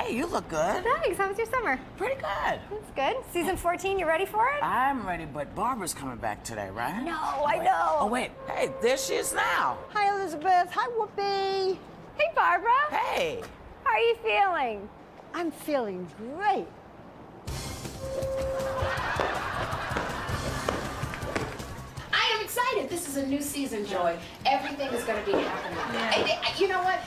Hey, you look good. Thanks. How was your summer? Pretty good. That's good. Season 14, you ready for it? I'm ready, but Barbara's coming back today, right? No, I know. Oh, wait. Hey, there she is now. Hi, Elizabeth. Hi, Whoopi. Hey, Barbara. Hey. How are you feeling? I'm feeling great. I am excited. This is a new season, Joy. Everything is going to be happening. And you know what?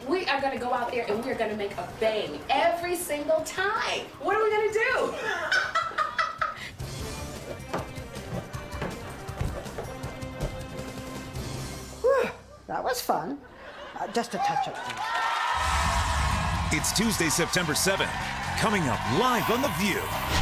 We are going to go out there and we're going to make a bang every single time. What are we going to do? Whew, that was fun. Just a touch-up, please. It's Tuesday, September 7th. Coming up live on The View.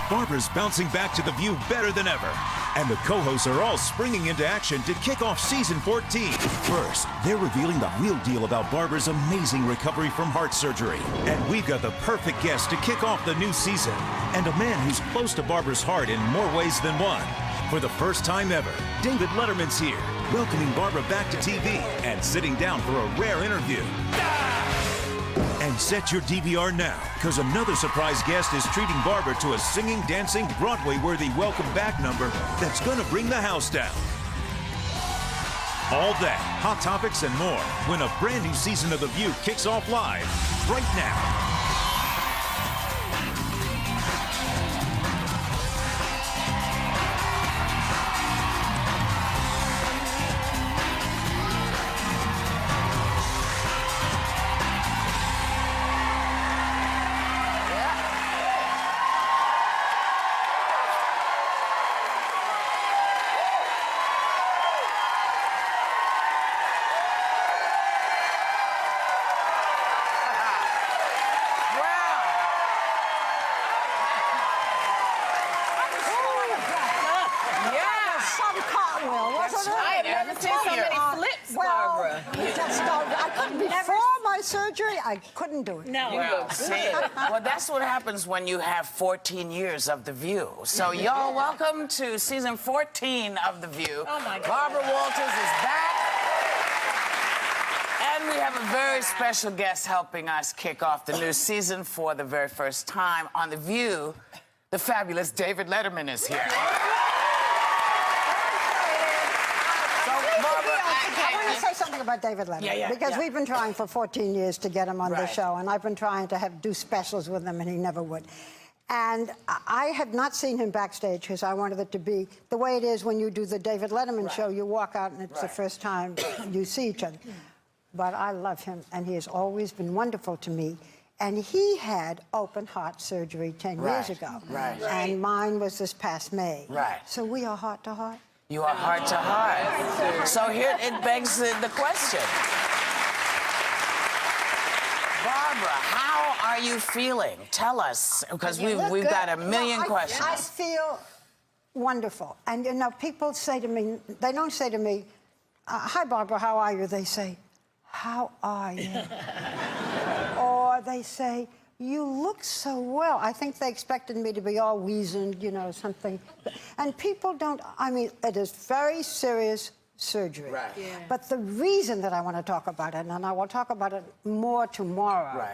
Barbara's bouncing back to The View better than ever. And the co-hosts are all springing into action to kick off season 14. First, they're revealing the real deal about Barbara's amazing recovery from heart surgery. And we've got the perfect guest to kick off the new season. And a man who's close to Barbara's heart in more ways than one. For the first time ever, David Letterman's here, welcoming Barbara back to TV and sitting down for a rare interview. And set your DVR now, because another surprise guest is treating Barbara to a singing, dancing, Broadway-worthy welcome back number that's gonna bring the house down. All that, hot topics, and more when a brand new season of The View kicks off live right now. Surgery, I couldn't do it. No. Well, see, well, that's what happens when you have 14 years of The View. So, y'all, welcome to season 14 of The View. Oh, my God. Barbara Walters is back. And we have a very special guest helping us kick off the new season for the very first time on The View. The fabulous David Letterman is here. I want to say something about David Letterman, because we've been trying for 14 years to get him on the show, and I've been trying to do specials with him, and he never would. And I had not seen him backstage because I wanted it to be the way it is when you do the David Letterman show. You walk out, and it's the first time you see each other. But I love him, and he has always been wonderful to me. And he had open heart surgery 10 years ago. And mine was this past May. So we are heart to heart. You are heart to heart. So here it begs the question. Barbara, how are you feeling? Tell us, because we've got a million questions. I feel wonderful. And, you know, people say to me, they don't say to me, hi, Barbara, how are you? They say, how are you? Or they say, you look so well. I think they expected me to be all weazened, you know, something. And people don't, I mean, it is very serious surgery. But the reason that I want to talk about it, and I will talk about it more tomorrow,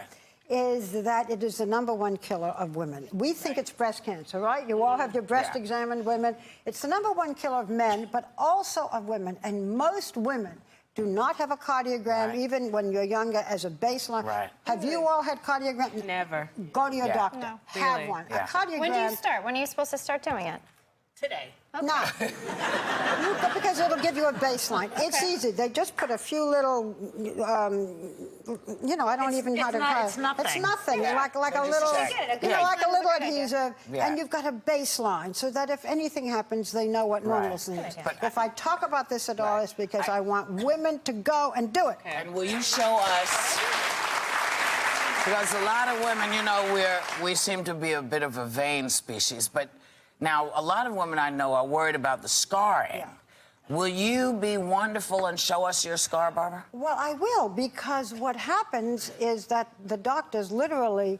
is that it is the #1 killer of women. We think it's breast cancer, right? You all have your breast examined, women. It's the #1 killer of men, but also of women. And most women do not have a cardiogram, even when you're younger, as a baseline. Have you all had cardiogram? Never. Go to your doctor. No. Have Really? one. A cardiogram. When do you start? When are you supposed to start doing it? Today. Okay. No. Because it'll give you a baseline. It's easy. They just put a few little, you know, I don't even know how to call it. It's nothing. It's nothing. Like a little, you know, like a little adhesive. And you've got a baseline so that if anything happens, they know what normalcy is. But if I talk about this at all, it's because I want women to go and do it. And will you show us? Because a lot of women, you know, we seem to be a bit of a vain species, but now a lot of women I know are worried about the scarring. Will you be wonderful and show us your scar, Barbara? Well, I will, because what happens is that the doctors literally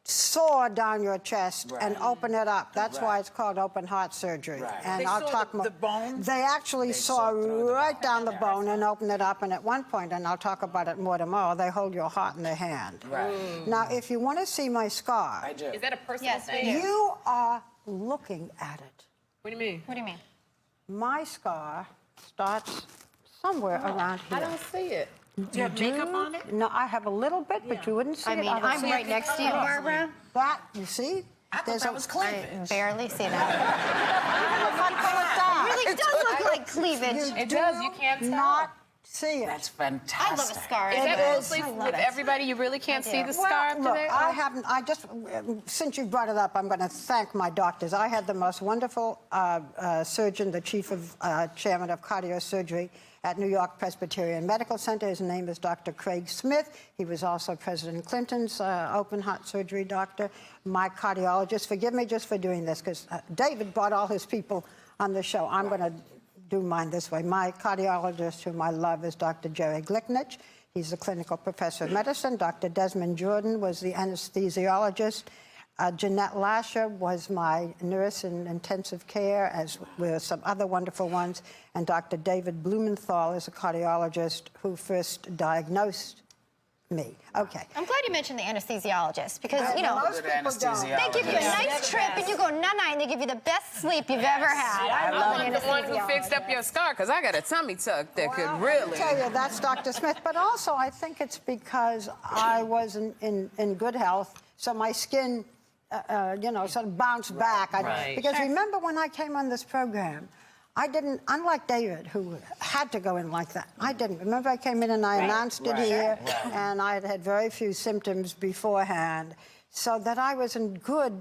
saw down your chest and open it up. That's why it's called open heart surgery. And They I'll saw talk more. the bone? They actually saw right down the bone and opened it up. And at one point, and I'll talk about it more tomorrow, they hold your heart in their hand. Now, if you want to see my scar, I do. Is that a personal thing? you are looking at it. What do you mean? What do you mean? My scar starts somewhere around here. I don't see it. Do you have makeup on it? No, I have a little bit, but you wouldn't see I it. mean, I'm right next to you, Barbara. That, you see? I thought that was cleavage. I barely see that. It really does look like cleavage. It does. You can't tell. Not see it. That's I fantastic. love a scar. Is that It mostly I love with it. everybody? You really can't see the scar up to Look, there? I haven't, since you brought it up, I'm going to thank my doctors. I had the most wonderful surgeon, the chief of, chairman of cardiosurgery at New York Presbyterian Medical Center. His name is Dr. Craig Smith. He was also President Clinton's open heart surgery doctor. My cardiologist, forgive me just for doing this, because David brought all his people on the show. I'm going to do mine this way. My cardiologist, whom I love, is Dr. Jerry Glicknich. He's a clinical professor of medicine. Dr. Desmond Jordan was the anesthesiologist. Jeanette Lasher was my nurse in intensive care, as were some other wonderful ones. And Dr. David Blumenthal is a cardiologist who first diagnosed me. Okay. I'm glad you mentioned the anesthesiologist because, you know, Most people don't. they give you a nice trip and you go night-night and they give you the best sleep you've ever had. I love an I'm the one who anesthesiologist. fixed up your scar because I got a tummy tuck that could really. I tell you, that's Dr. Smith. But also, I think it's because I was in good health, so my skin, you know, sort of bounced back. Because remember when I came on this program, I didn't, unlike David, who had to go in like that, I didn't. Remember, I came in and I announced it here, and I had had very few symptoms beforehand, so that I was in good.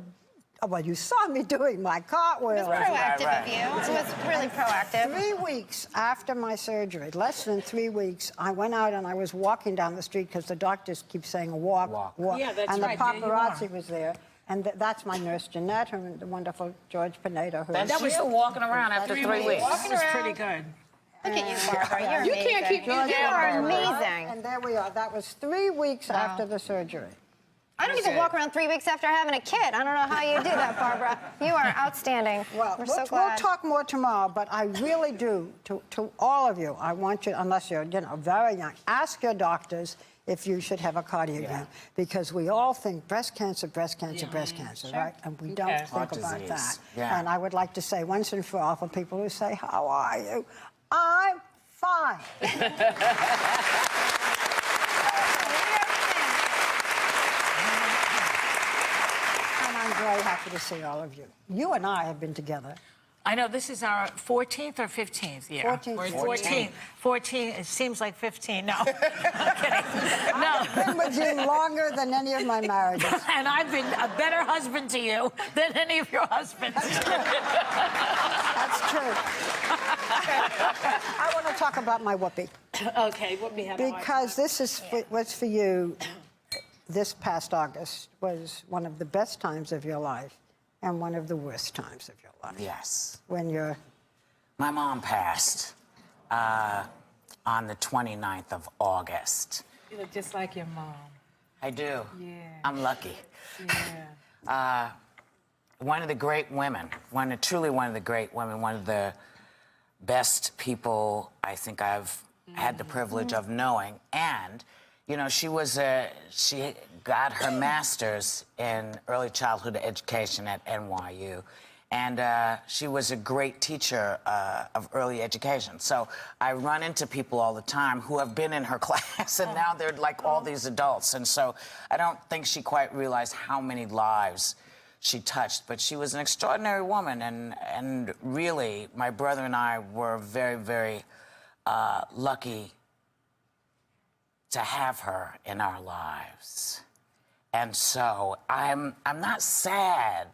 Well, you saw me doing my cartwheel. It was proactive of you. It was really proactive. 3 weeks after my surgery, less than 3 weeks, I went out and I was walking down the street because the doctors keep saying walk. Yeah, that's and right. the There you are. paparazzi was there. And that's my nurse, Jeanette, and the wonderful George Pineda. Who That was still walking around after 3 weeks. That was pretty good. Look at you, Barbara. You're You amazing. can't keep me You down, are Barbara. amazing. And there we are. That was 3 weeks after the surgery. I don't even walk around 3 weeks after having a kid. I don't know how you do that, Barbara. You are outstanding. Well, we're so we'll glad. talk more tomorrow, but I really do, to all of you, I want you, unless you're, you know, very young, ask your doctors if you should have a cardiogram, because we all think breast cancer, right? And we don't think Heart about disease. that. Yeah. And I would like to say once and for all, for people who say, how are you? I'm fine. And I'm very happy to see all of you. You and I have been together. I know this is our 14th or 15th year. 14th. 14. 14. It seems like 15. No, I'm kidding. No. I've been with you longer than any of my marriages. And I've been a better husband to you than any of your husbands. That's true. I want to talk about my whoopee. Okay, what we have. Because this was for you. This past August was one of the best times of your life and one of the worst times of your life. Yes. When you're... My mom passed on the 29th of August. You look just like your mom. I do. Yeah. I'm lucky. Yeah. One of the great women, truly one of the great women, one of the best people I think I've had the privilege of knowing. And, you know, she got her master's in early childhood education at NYU. And she was a great teacher of early education. So I run into people all the time who have been in her class, and now they're like all these adults. And so I don't think she quite realized how many lives she touched. But she was an extraordinary woman, and really, my brother and I were very, very lucky to have her in our lives. And so I'm not sad,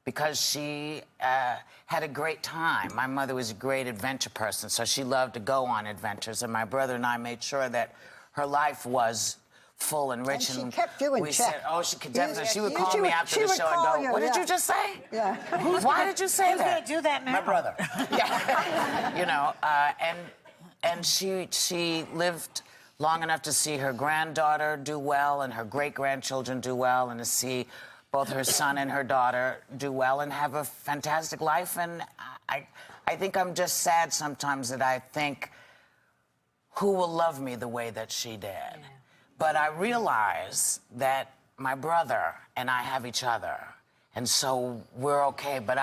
because she had a great time. My mother was a great adventure person, so she loved to go on adventures, and my brother and I made sure that her life was full and rich. And she kept you in we check. Said, oh, she could definitely. She would She call me would- after she the would show and call go, you, what did yeah. you just say? Yeah. Why did you say Who's that? going to do that now? My brother. Yeah. You know, and she lived long enough to see her granddaughter do well and her great-grandchildren do well, and to see both her son and her daughter do well and have a fantastic life. And I think I'm just sad sometimes that I think, who will love me the way that she did? Yeah. But I realize that my brother and I have each other, and so we're okay. But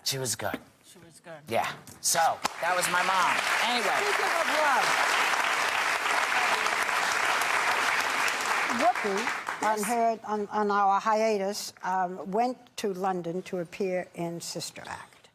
she was good. She was good. Yeah. So that was my mom. Anyway. Whoopi, on our hiatus, went to London to appear in Sister Act.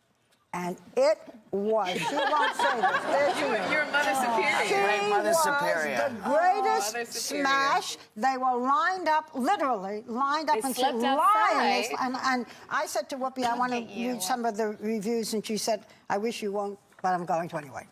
And it was, she won't say this, there she is. You're Mother Superior. She Mother was Superior. the greatest Mother Superior. smash. They were lined up, literally lined up, They and she slept lied. outside. And I said to Whoopi, I want to read some of the reviews, and she said, I wish you won't, but I'm going to anyway.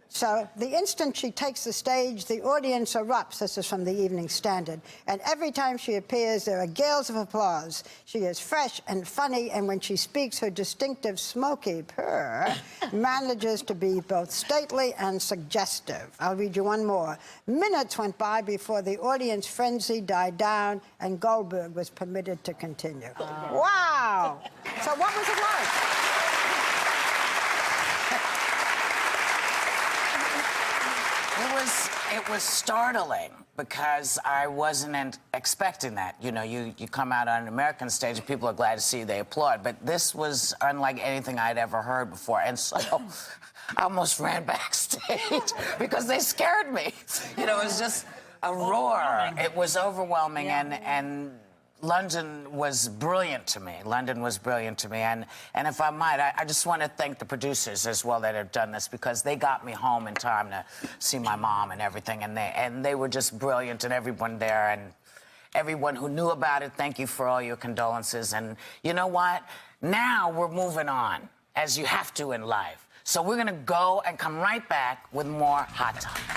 So the instant she takes the stage, the audience erupts. This is from the Evening Standard. And every time she appears, there are gales of applause. She is fresh and funny, and when she speaks, her distinctive smoky purr manages to be both stately and suggestive. I'll read you one more. Minutes went by before the audience frenzy died down, and Goldberg was permitted to continue. Wow! So what was it like? It was startling because I wasn't expecting that. You know, you come out on an American stage and people are glad to see you, they applaud. But this was unlike anything I'd ever heard before. And so I almost ran backstage because they scared me. You know, it was just a roar. It was overwhelming, and London was brilliant to me. London was brilliant to me. And if I might, I just want to thank the producers as well that have done this, because they got me home in time to see my mom and everything. And they were just brilliant, and everyone there and everyone who knew about it, thank you for all your condolences. And you know what? Now we're moving on, as you have to in life. So we're going to go and come right back with more Hot Topics.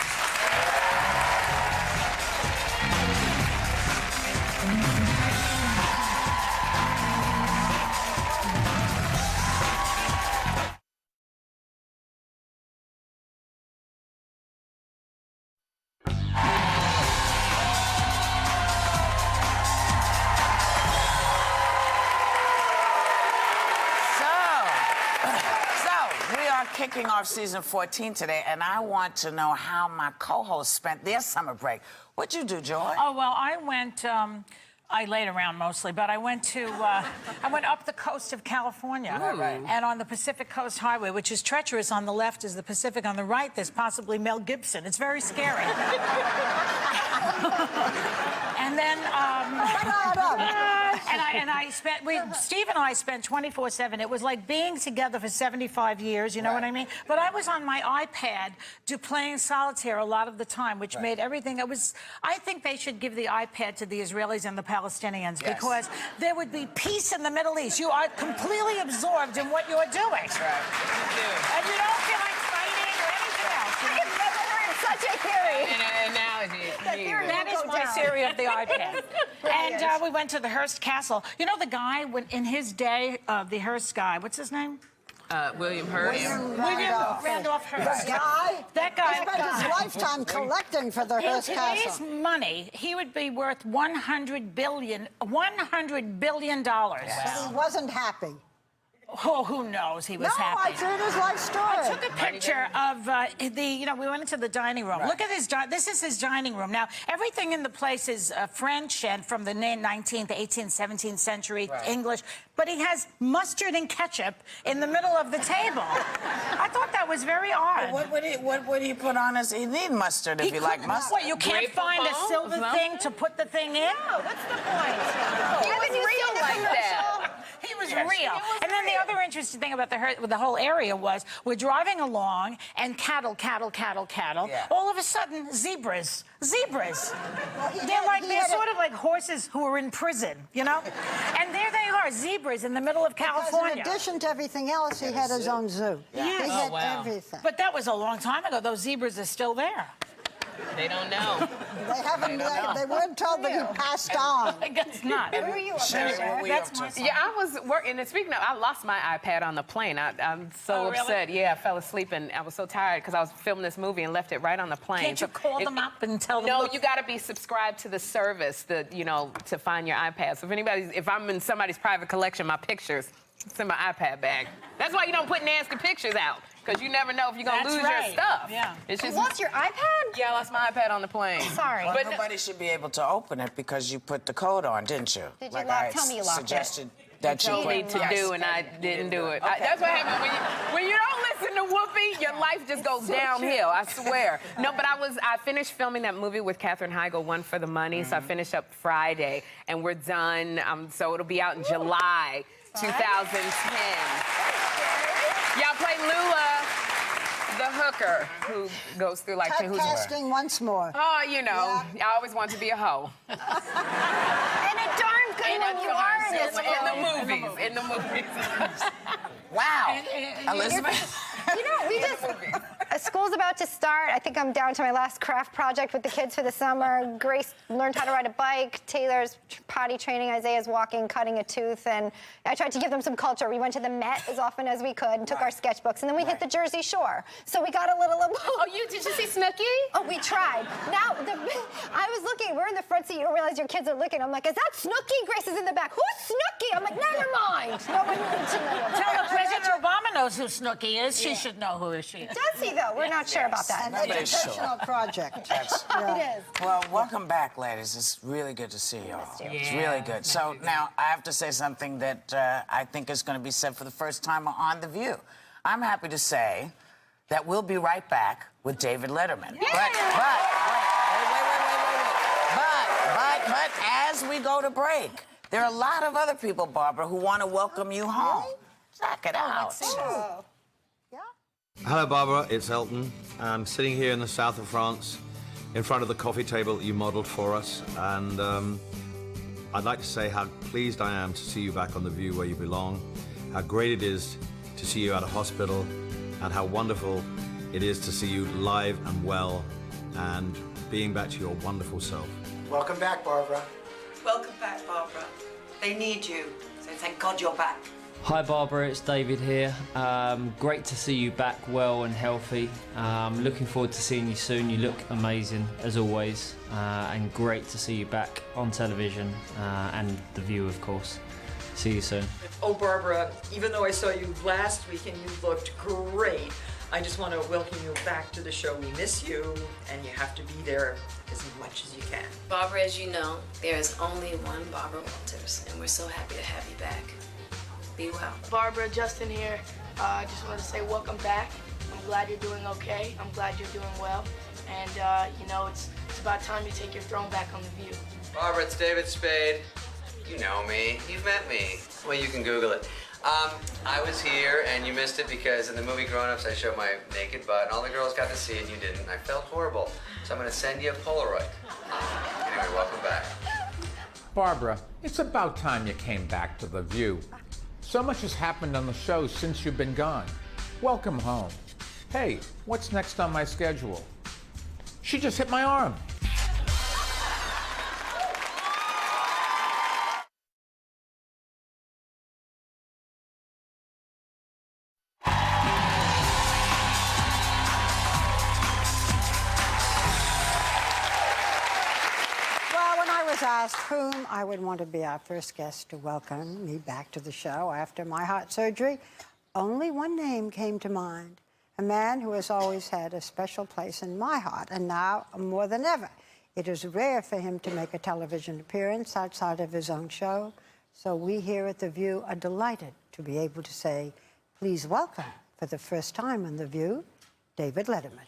Kicking off season 14 today, and I want to know how my co-hosts spent their summer break. What'd you do, Joy? Oh, well, I went, I laid around mostly, but I went to, I went up the coast of California. Right. And on the Pacific Coast Highway, which is treacherous. On the left is the Pacific. On the right, there's possibly Mel Gibson. It's very scary. And then, Steve and I spent 24/7. It was like being together for 75 years, you know what I mean? But I was on my iPad playing solitaire a lot of the time, which made everything, I think they should give the iPad to the Israelis and the Palestinians, because there would be peace in the Middle East. You are completely absorbed in what you're doing. That's right. And you don't feel like fighting or anything else. I've never heard such a theory. An analogy. That is my theory of the iPad. And we went to the Hearst Castle. You know the guy, in his day, the Hearst guy, what's his name? William Hearst. William Randolph Hearst. That guy. He spent his lifetime collecting for the Hearst In Castle. today's money, he would be worth $100 billion. But he wasn't happy. Oh, who knows? He was happy. No, I heard his life story. I took a picture of we went into the dining room. Look at his, this is his dining room. Now, everything in the place is French and from the 19th, 18th, 17th century English, but he has mustard and ketchup in the middle of the table. I thought that was very odd. What would he put on his? He need mustard if you like mustard. What, you can't find a silver thing to put the thing in? No, that's the point. Haven't you seen the commercial? He was real. And then the other interesting thing about the whole area was we're driving along and cattle. Yeah. All of a sudden, zebras. They're sort of like horses who are in prison, you know? And there they are, zebras in the middle of California. Because in addition to everything else, he had his own zoo. Yeah. He had everything. But that was a long time ago. Those zebras are still there. They don't know. They haven't. They weren't told that he passed on. I guess not. Where were you up Sherry, there? what were you up to? Yeah, I was working. And speaking of, I lost my iPad on the plane. I'm so Oh, really? upset. Yeah, I fell asleep and I was so tired because I was filming this movie and left it right on the plane. Can't you call them up and tell them? No, look, you got to be subscribed to the service, to find your iPad. So if I'm in somebody's private collection, my pictures, it's in my iPad bag. That's why you don't put nasty pictures out, because you never know if you're going to lose your stuff. Yeah. It's You just, lost your iPad? yeah, I lost my iPad on the plane. Sorry. Well, But nobody should be able to open it because you put the code on, didn't you? Did you lock? Tell me you locked it. Suggested that you told me put- to Yes. do, and I didn't do it. Okay. That's what happens when you don't listen to Whoopi. Your life just goes downhill. I swear. No, but I finished filming that movie with Katherine Heigl, One for the Money. So I finished up Friday, and we're done. So it'll be out in July 2010. Yeah, I play Lula, the hooker, who goes through like Typecasting once more. Oh, you know, I always want to be a hoe. And a darn good one you are in this film. In the movies. Wow. Elizabeth? You know, we just... School's about to start. I think I'm down to my last craft project with the kids for the summer. Grace learned how to ride a bike. Taylor's potty training. Isaiah's walking, cutting a tooth. And I tried to give them some culture. We went to the Met as often as we could and took our sketchbooks. And then we hit the Jersey Shore. So we got a little... Oh, did you see Snooki? Oh, we tried. Now, I was looking. We're in the front seat. You don't realize your kids are looking. I'm like, is that Snooki? Grace is in the back. Who's Snooki? I'm like, never mind. Nobody needs to know. Tell her President Obama knows who Snooki is. She should know who she is. Does he, though? We're not sure about that. An Nobody's educational project. It is. Well, welcome back, ladies. It's really good to see you all. It's really good. So now I have to say something that I think is going to be said for the first time on The View. I'm happy to say that we'll be right back with David Letterman. But as we go to break, there are a lot of other people, Barbara, who want to welcome you home. Check it out. Oh. Hello, Barbara. It's Elton. I'm sitting here in the south of France in front of the coffee table that you modeled for us. And I'd like to say how pleased I am to see you back on The View where you belong, how great it is to see you out of hospital, and how wonderful it is to see you live and well and being back to your wonderful self. Welcome back, Barbara. Welcome back, Barbara. They need you, so thank God you're back. Hi Barbara, it's David here. Great to see you back well and healthy. Looking forward to seeing you soon. You look amazing as always, and great to see you back on television and The View, of course. See you soon. Oh, Barbara, even though I saw you last week and you looked great, I just want to welcome you back to the show. We miss you, and you have to be there as much as you can. Barbara, as you know, there is only one Barbara Walters, and we're so happy to have you back. Be well. Barbara, Justin here. I just wanted to say welcome back. I'm glad you're doing okay. I'm glad you're doing well. And, you know, it's about time you take your throne back on The View. Barbara, it's David Spade. You know me. You've met me. Well, you can Google it. I was here, and you missed it because in the movie Grown Ups, I showed my naked butt, and all the girls got to see it, and you didn't. I felt horrible. So I'm going to send you a Polaroid. Anyway, welcome back. Barbara, it's about time you came back to The View. So much has happened on the show since you've been gone. Welcome home. Hey, what's next on my schedule? She just hit my arm. Asked whom I would want to be our first guest to welcome me back to the show after my heart surgery, only one name came to mind, a man who has always had a special place in my heart, and now more than ever. It is rare for him to make a television appearance outside of his own show, so we here at The View are delighted to be able to say, please welcome, for the first time on The View, David Letterman.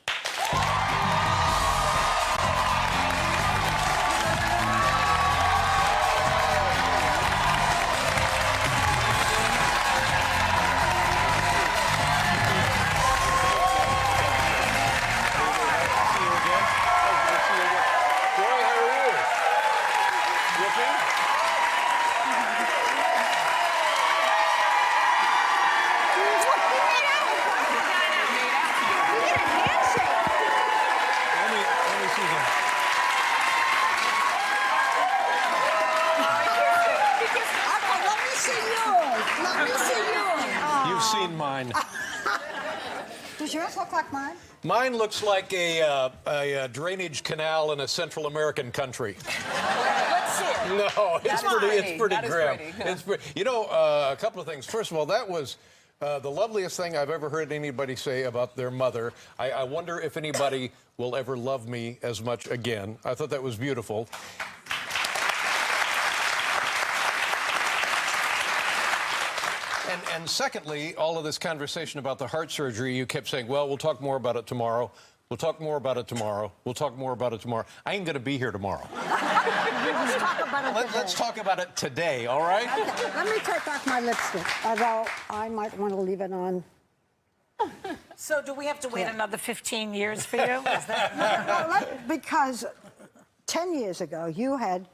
Let me see yours. You've seen mine. Does yours look like mine? Mine looks like a drainage canal in a Central American country. Let's see it. No, it's pretty That is grim. pretty. It's pretty. You know, a couple of things. First of all, that was the loveliest thing I've ever heard anybody say about their mother. I wonder if anybody will ever love me as much again. I thought that was beautiful. And secondly, all of this conversation about the heart surgery, you kept saying, well, we'll talk more about it tomorrow. We'll talk more about it tomorrow. We'll talk more about it tomorrow. I ain't going to be here tomorrow. Let's talk about it today. Let's talk about it today, all right? Okay, let me take off my lipstick, although I might want to leave it on. So do we have to wait another 15 years for you? Is that... Well, because 10 years ago, you had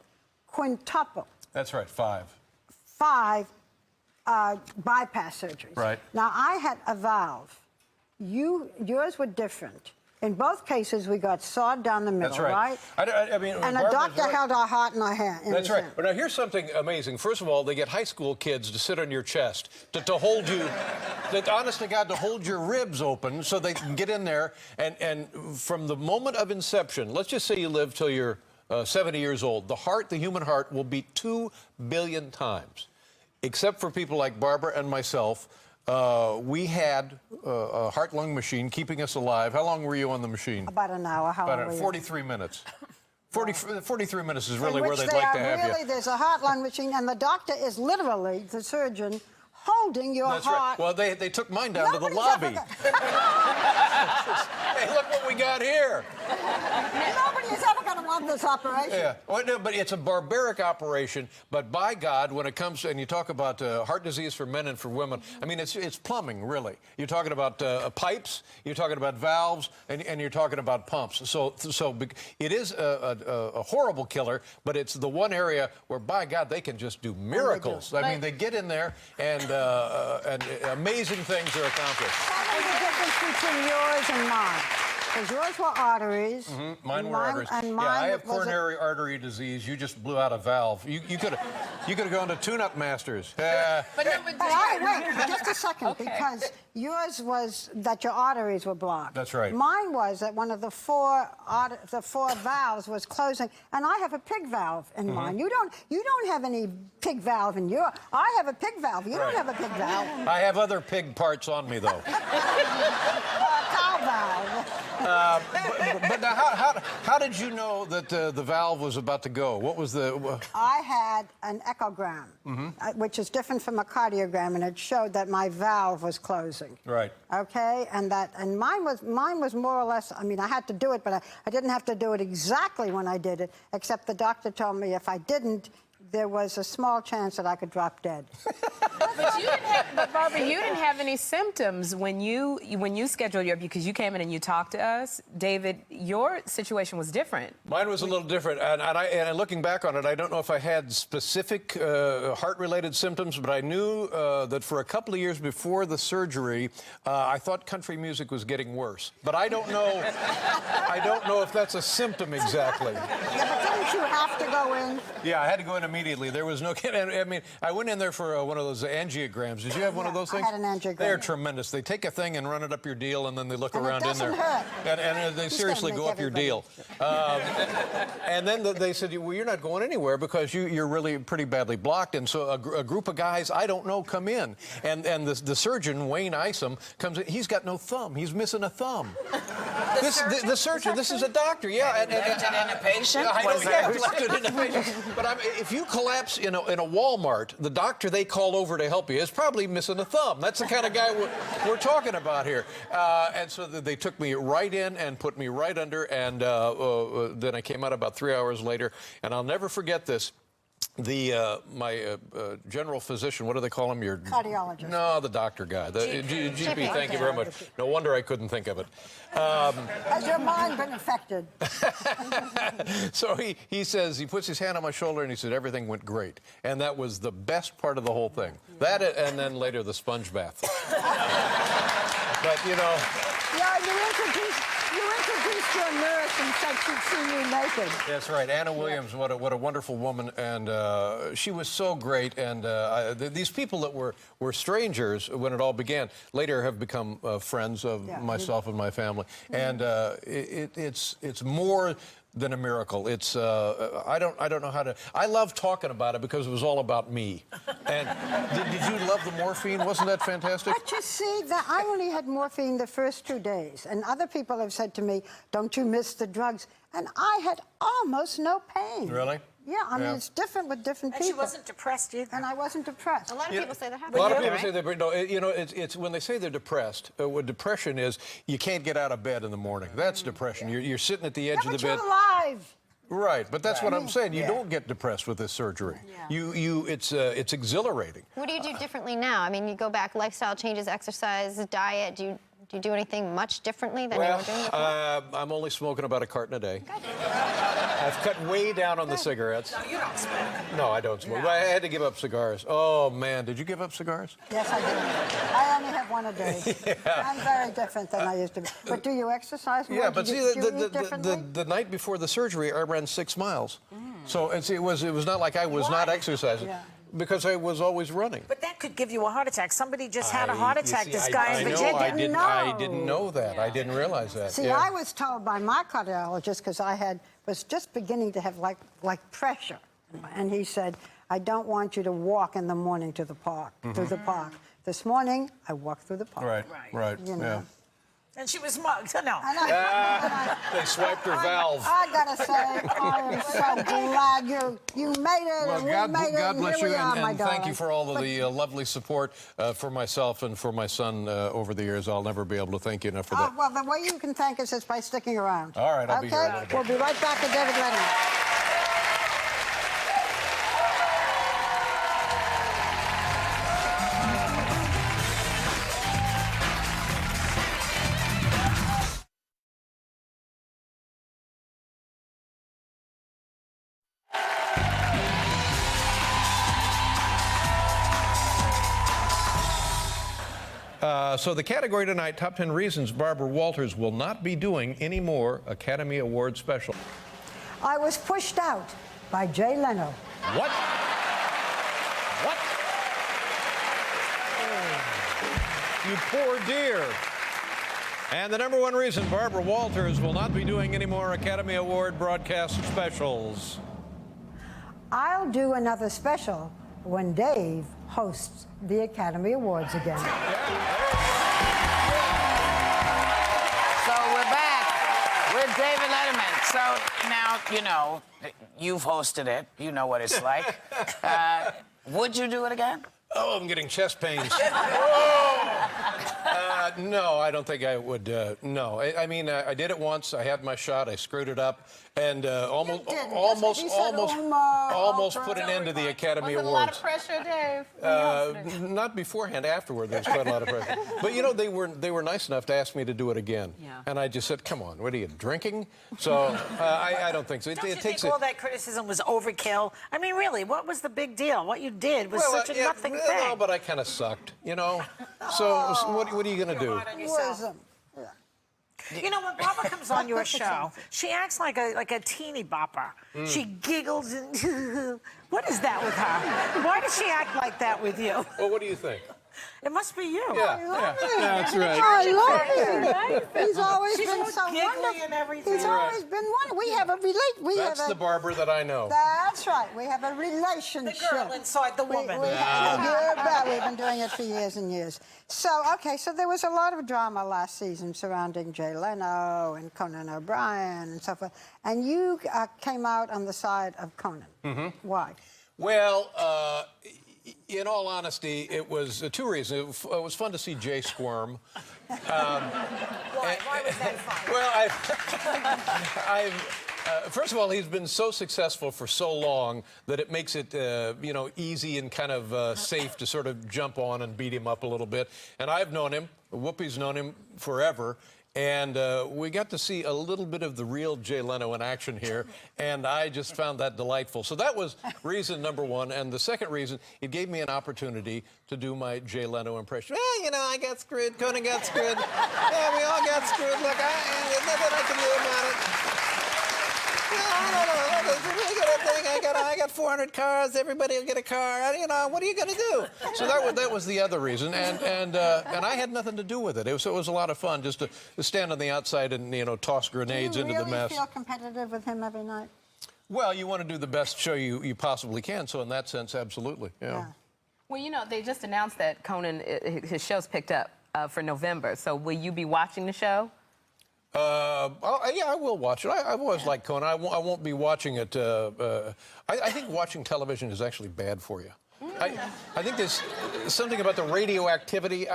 quintuple. That's right, 5. 5 bypass surgeries. Right. Now, I had a valve. Yours were different. In both cases, we got sawed down the middle, That's right. I mean, and a doctor held our heart in our hand. That's right. But now here's something amazing. First of all, they get high school kids to sit on your chest, to hold you, honest to God, to hold your ribs open so they can get in there. And from the moment of inception, let's just say you live till you're 70 years old, the human heart will beat 2 billion times. Except for people like Barbara and myself, we had a heart-lung machine keeping us alive. How long were you on the machine? About an hour. How long were you? 43 minutes. 43 minutes is really where they'd like to have you. There's a heart-lung machine, and the doctor is literally, the surgeon, holding your That's heart. Right. Well, they took mine down to the lobby. Hey, look what we got here. Nobody is ever going to want this operation. Yeah, well, no, but it's a barbaric operation. But by God, when it comes to, and you talk about heart disease for men and for women, I mean, it's plumbing, really. You're talking about pipes, you're talking about valves, and you're talking about pumps. So it is a horrible killer, but it's the one area where, by God, they can just do miracles. I mean, they get in there, and amazing things are accomplished. What is the difference between yours and mine? Because yours were arteries. Mm-hmm. Mine were arteries. And mine I have coronary artery disease. You just blew out a valve. You could have gone to tune-up masters. But wait, just a second, because yours was that your arteries were blocked. That's right. Mine was that one of the four valves was closing, and I have a pig valve in mine. You don't have any pig valve in your. I have a pig valve. You don't have a pig valve. I have other pig parts on me, though. Cow valve. But now, how did you know that the valve was about to go? What was the... I had an echogram, which is different from a cardiogram, and it showed that my valve was closing. Right. Okay, and mine was more or less, I mean, I had to do it, but I didn't have to do it exactly when I did it, except the doctor told me if I didn't, there was a small chance that I could drop dead. But Barbara, you didn't have any symptoms when you scheduled because you came in and you talked to us. David, your situation was different. Mine was a little different, and looking back on it, I don't know if I had specific heart-related symptoms, but I knew that for a couple of years before the surgery, I thought country music was getting worse. But I don't know. I don't know if that's a symptom exactly. Yeah, but didn't you have to go in? Yeah, I had to go in immediately. There was no... I mean, I went in there for one of those angiograms. Did you have one of those things? I had an angiogram. They're tremendous. They take a thing and run it up your deal, and then they look around in there. Hurt. And they seriously go up your deal. And then they said, well, you're not going anywhere because you're really pretty badly blocked. And so a group of guys, I don't know, come in. And the surgeon, Wayne Isom, comes in. He's got no thumb. He's missing a thumb. The surgeon, this is a doctor, yeah. And left it in a patient? I know, yeah, left it in a patient. But if you collapse in a Walmart, the doctor they called over to help you is probably missing a thumb. That's the kind of guy we're talking about here. And so they took me right in and put me right under, and then I came out about 3 hours later, and I'll never forget this. My general physician, what do they call him? Your cardiologist. No, the doctor guy. The GP. Thank you very much. No wonder I couldn't think of it. Has your mind been affected? So he says, he puts his hand on my shoulder and he said, everything went great. And that was the best part of the whole thing. That and then later the sponge bath. But, you know... Yeah, you introduced to a nurse and said she'd seen you naked. That's right. Anna Williams, what a wonderful woman, and she was so great. And these people that were strangers when it all began later have become friends of myself and my family. And it's more than a miracle. It's I don't know how to. I love talking about it because it was all about me. And did you love the morphine? Wasn't that fantastic? But you see, that I only had morphine the first 2 days, and other people have said to me, "Don't you miss the drugs?" And I had almost no pain. Really? Yeah, I mean, it's different with different people. And she wasn't depressed either. And I wasn't depressed. A lot of people say that A happens. lot of people say that, but no, you know, it's when they say they're depressed, what depression is, you can't get out of bed in the morning. That's depression. You're sitting at the edge of the bed. You're alive. Right, but that's what I'm saying. You don't get depressed with this surgery. It's exhilarating. What do you do differently now? I mean, you go back, lifestyle changes, exercise, diet. Do you do anything much differently than you were doing before? I'm only smoking about a carton a day. I've cut way down on the cigarettes. No, you don't smoke. No, I don't smoke. No. I had to give up cigars. Oh, man. Did you give up cigars? Yes, I did. I only have one a day. I'm very different than I used to be. But do you exercise more? Yeah, but do see, the night before the surgery, I ran 6 miles. So and see, it was not like I was not exercising. Yeah. Because I was always running. But that could give you a heart attack. Somebody just had a heart attack. See, This guy in Virginia. I didn't know that. Yeah. I didn't realize that. See, I was told by my cardiologist, because I was just beginning to have like pressure, and he said, "I don't want you to walk in the morning to the park, through the park." This morning, I walked through the park. Right. You know. Yeah. And she was mugged. No. They swiped her valve. I gotta say, I am so glad you made it. Well, and we made it, God and bless here you, we are, my and thank darling. you for all of the lovely support for myself and for my son over the years. I'll never be able to thank you enough for that. Well, the way you can thank us is by sticking around. All right, I'll be here. Okay? We'll be right back to David Letterman. So the category tonight, top 10 reasons Barbara Walters will not be doing any more Academy Award special. I was pushed out by Jay Leno. What? What? You poor dear. And the #1 reason Barbara Walters will not be doing any more Academy Award broadcast specials. I'll do another special when Dave hosts the Academy Awards again. So we're back with David Letterman. So now, you know, you've hosted it. You know what it's like. Would you do it again? Oh, I'm getting chest pains. No, I don't think I would. No, I mean, I did it once. I had my shot. I screwed it up, and almost put an end to the Academy Awards. Was it a lot of pressure, Dave? Not beforehand. Afterward, there was quite a lot of pressure. But you know, they were nice enough to ask me to do it again. Yeah. And I just said, "Come on, what are you drinking?" So I don't think so. Don't you think all that criticism was overkill? I mean, really, what was the big deal? What you did was such a nothing thing. No, but I kind of sucked, you know. So what are you going to do? You know, when Barbara comes on your show, she acts like a teeny bopper. She giggles and what is that with her? Why does she act like that with you? Well, what do you think? It must be you. Yeah, that's right. I love him. He's always been so wonderful. And everything. He's always been wonderful. We have a relationship. That's the Barbara that I know. That's right. We have a relationship. The girl inside the woman. We've been doing it for years and years. So, okay, so there was a lot of drama last season surrounding Jay Leno and Conan O'Brien and so forth. And you came out on the side of Conan. Why? Well, in all honesty, it was 2 reasons. It was fun to see Jay squirm. Why was that fun? Well, first of all, he's been so successful for so long that it makes it, you know, easy and kind of safe to sort of jump on and beat him up a little bit. And I've known him. Whoopi's known him forever. And we got to see a little bit of the real Jay Leno in action here, and I just found that delightful. So that was reason number one. And the second reason, it gave me an opportunity to do my Jay Leno impression. Well, you know, I got screwed. Conan got screwed. Yeah, we all got screwed. Look, there's nothing I can do about it. I got 400 cars. Everybody will get a car. You know, what are you going to do? So that was the other reason, and I had nothing to do with it. It was a lot of fun just to stand on the outside and toss grenades into the mess. Do you really feel competitive with him every night? Well, you want to do the best show you possibly can. So in that sense, absolutely. Yeah. Well, they just announced that Conan, his show's picked up for November. So will you be watching the show? Yeah, I will watch it. I've always liked Conan. I won't be watching it. I think watching television is actually bad for you. I think there's something about the radioactivity.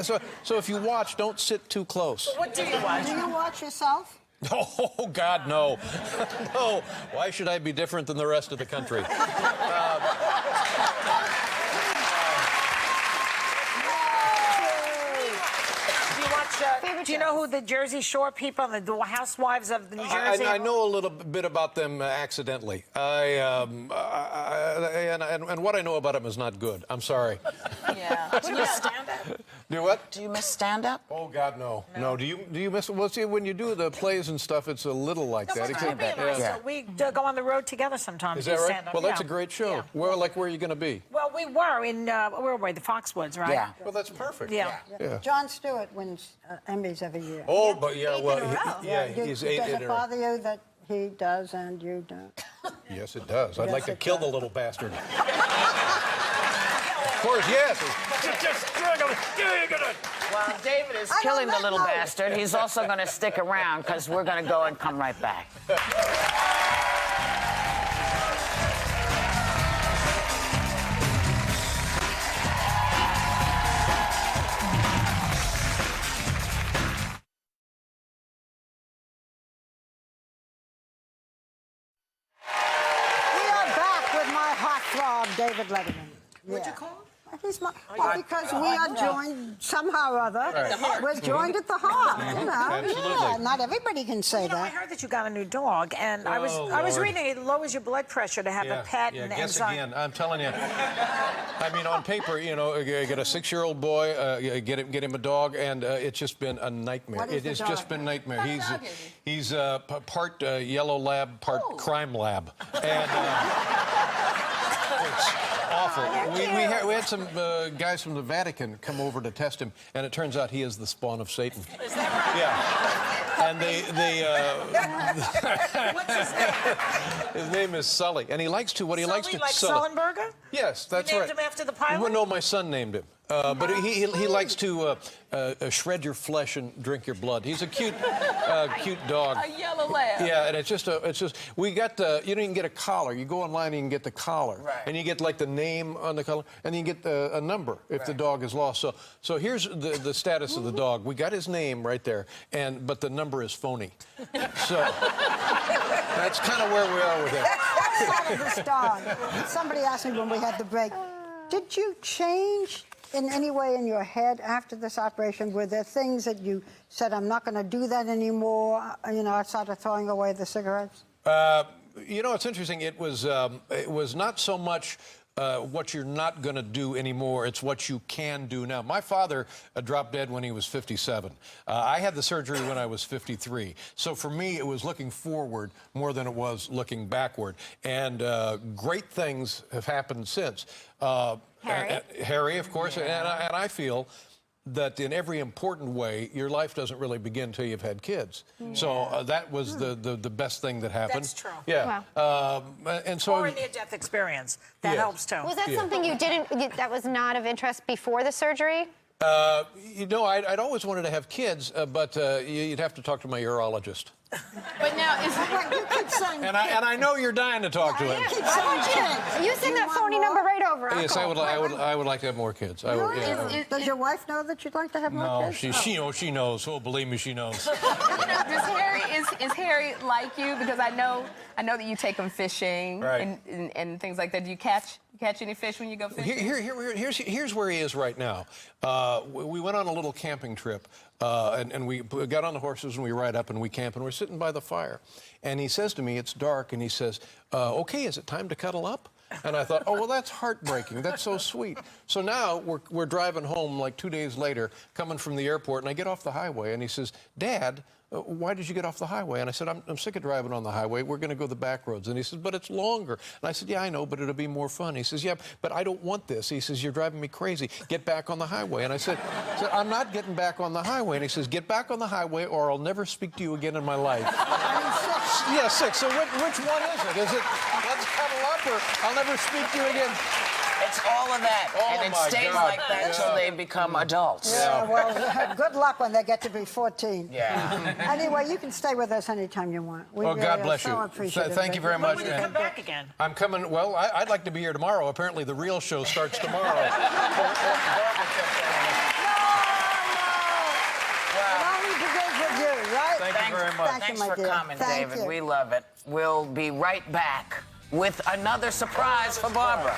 So if you watch, don't sit too close. What do you watch? Do you watch yourself? Oh, God, no. No. Why should I be different than the rest of the country? Do you know who the Jersey Shore people, the housewives of New Jersey? I know a little bit about them accidentally. And what I know about them is not good. I'm sorry. Yeah. Do you miss stand-up? Do what? Do you miss stand-up? Oh, God, no. No. Do you miss it? Well, see, when you do the plays and stuff, it's a little like that. We go on the road together sometimes. Is that right? Stand-up. Well, that's a great show. Yeah. Where are you going to be? Well, we were in, where were we? The Foxwoods, right? Yeah. Well, that's perfect. Yeah. Jon Stewart wins Emmys every year. Oh, but he's 8 Does in it a row. bother you that he does and you don't? Yes, it does. I'd Yes, like to it kill does. the little bastard. Of course, yes. Well, David is killing the little bastard. He's also going to stick around because we're going to go and come right back. David Letterman. What'd you call him? He's my, because we are joined somehow or other. Right. We're joined at the heart. Absolutely. Yeah, not everybody can say that. I heard that you got a new dog, and I was reading it lowers your blood pressure to have a pet. Yeah, and guess enzyme. again. I'm telling you. I mean, on paper, you get a 6-year-old boy, get him a dog, and it's just been a nightmare. It has just been a nightmare. He's part yellow lab, part crime lab, and. It's awful. We had some guys from the Vatican come over to test him, and it turns out he is the spawn of Satan. Is that right? Yeah. And What's his name? his name is Sully, and he likes to Like Sully. Sullenberger? Yes, that's you right. named him after the pilot? Well, no, my son named him. But he likes to shred your flesh and drink your blood. He's a cute dog. A yellow lab. Yeah, and it's just we got you don't even get a collar. You go online and you can get the collar, and you get like the name on the collar, and you get a number if the dog is lost. So here's the status of the dog. We got his name right there, but the number is phony. So that's kind of where we are with it. Outside of this dog, somebody asked me when we had the break, did you change in any way in your head after this operation? Were there things that you said, I'm not going to do that anymore, outside of throwing away the cigarettes? It's interesting. It was not so much what you're not going to do anymore. It's what you can do now. My father dropped dead when he was 57. I had the surgery when I was 53. So for me, it was looking forward more than it was looking backward. And great things have happened since. Harry, of course, and I feel that in every important way, your life doesn't really begin until you've had kids. Yeah. So that was the best thing that happened. That's true. Yeah. Wow. And so, or a near-death experience. That helps too. Was that something that was not of interest before the surgery? I'd always wanted to have kids, but you'd have to talk to my urologist. But now, you keep saying and I know you're dying to talk to him. You send that phony number right over. Yes, I would like to have more kids. Does your wife know that you'd like to have more kids? No, she knows. Oh, believe me, she knows. Is Harry like you? Because I know that you take him fishing right. and things like that. Do you catch Catch any fish when you go fishing? Here's where he is right now. We went on a little camping trip, and we got on the horses and we ride up and we camp and we're sitting by the fire. And he says to me, it's dark, and he says, okay, is it time to cuddle up? And I thought, oh, well, that's heartbreaking. That's so sweet. So now we're driving home like 2 days later, coming from the airport, and I get off the highway, and he says, Dad, why did you get off the highway? And I said, I'm sick of driving on the highway. We're going to go the back roads. And he says, but it's longer. And I said, yeah, I know, but it'll be more fun. He says, yeah, but I don't want this. He says, you're driving me crazy. Get back on the highway. And I said, I'm not getting back on the highway. And he says, get back on the highway or I'll never speak to you again in my life. Yeah, 6. So which one is it? Is it let's cuddle up or I'll never speak to you again? It's all of that, and it stays like that until they become adults. Yeah, well, good luck when they get to be 14. Yeah. Anyway, you can stay with us anytime you want. We really God bless so you. appreciative. Thank you very much. When will you come back again? I'm coming. Well, I'd like to be here tomorrow. Apparently, the real show starts tomorrow. Thank you very much. Thanks for coming, David. We love it. We'll be right back with another surprise for Barbara.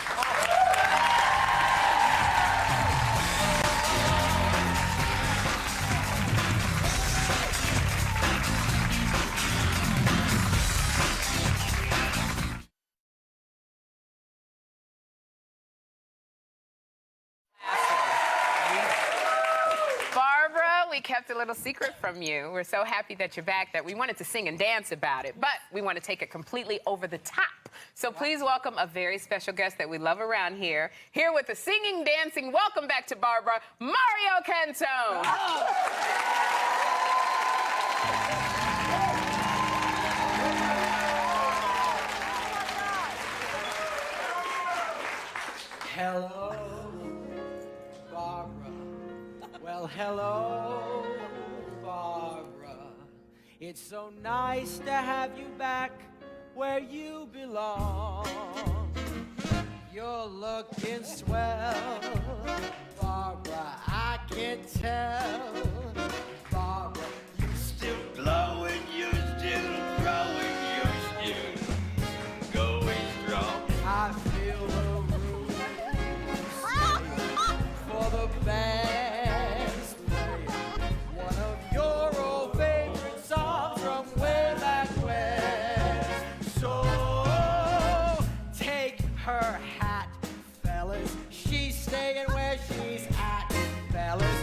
We kept a little secret from you. We're so happy that you're back that we wanted to sing and dance about it, but we want to take it completely over the top. So please welcome a very special guest that we love around here. Here with the singing, dancing, welcome back to Barbara, Mario Cantone. Hello, Barbara. Well, hello, Barbara. It's so nice to have you back where you belong. You're looking swell, Barbara, I can tell. Barbara, you still glowing, you're still growing, you're still going strong. I feel the room for the best. Her hat, fellas, she's staying where she's at, fellas.